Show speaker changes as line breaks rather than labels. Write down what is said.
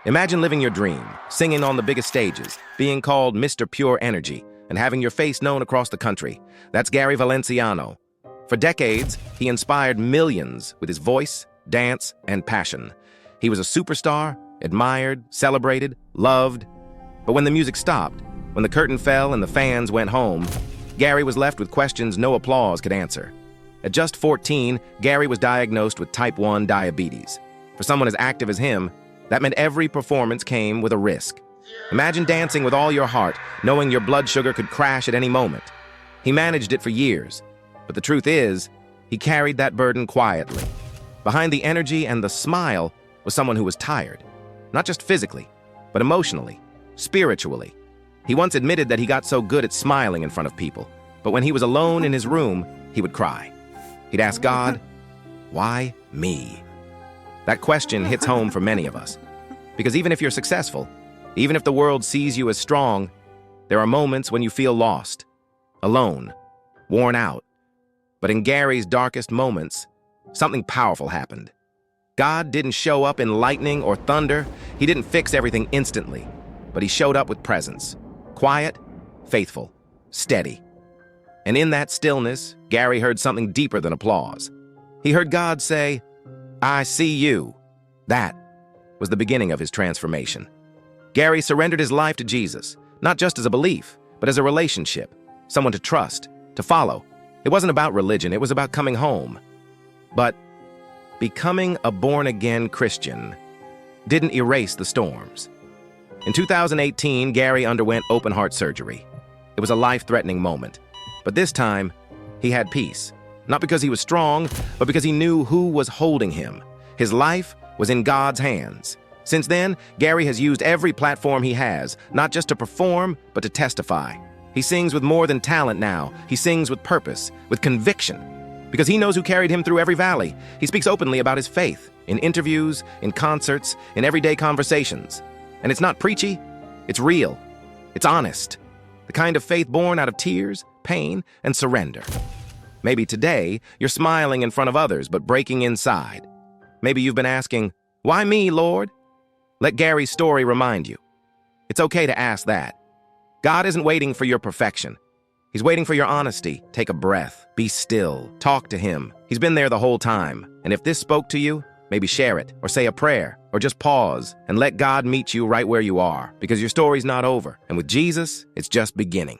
Imagine living your dream, singing on the biggest stages, being called Mr. Pure Energy, and having your face known across the country. That's Gary Valenciano. For decades, he inspired millions with his voice, dance, and passion. He was a superstar, admired, celebrated, loved. But when the music stopped, when the curtain fell and the fans went home, Gary was left with questions no applause could answer. At just 14, Gary was diagnosed with type 1 diabetes. For someone as active as him, that meant every performance came with a risk. Imagine dancing with all your heart, knowing your blood sugar could crash at any moment. He managed it for years, but the truth is, he carried that burden quietly. Behind the energy and the smile was someone who was tired, not just physically, but emotionally, spiritually. He once admitted that he got so good at smiling in front of people, but when he was alone in his room, he would cry. He'd ask God, "Why me?" That question hits home for many of us. Because even if you're successful, even if the world sees you as strong, there are moments when you feel lost, alone, worn out. But in Gary's darkest moments, something powerful happened. God didn't show up in lightning or thunder. He didn't fix everything instantly, but he showed up with presence. Quiet, faithful, steady. And in that stillness, Gary heard something deeper than applause. He heard God say, "I see you." That was the beginning of his transformation. Gary surrendered his life to Jesus, not just as a belief, but as a relationship, someone to trust, to follow. It wasn't about religion, it was about coming home. But becoming a born-again Christian didn't erase the storms. In 2018, Gary underwent open-heart surgery. It was a life-threatening moment. But this time, he had peace. Not because he was strong, but because he knew who was holding him. His life was in God's hands. Since then, Gary has used every platform he has, not just to perform, but to testify. He sings with more than talent now. He sings with purpose, with conviction. Because he knows who carried him through every valley. He speaks openly about his faith, in interviews, in concerts, in everyday conversations. And it's not preachy, it's real, it's honest. The kind of faith born out of tears, pain, and surrender. Maybe today, you're smiling in front of others, but breaking inside. Maybe you've been asking, "Why me, Lord?" Let Gary's story remind you. It's okay to ask that. God isn't waiting for your perfection. He's waiting for your honesty. Take a breath, be still, talk to him. He's been there the whole time. And if this spoke to you, maybe share it, or say a prayer, or just pause and let God meet you right where you are, because your story's not over. And with Jesus, it's just beginning.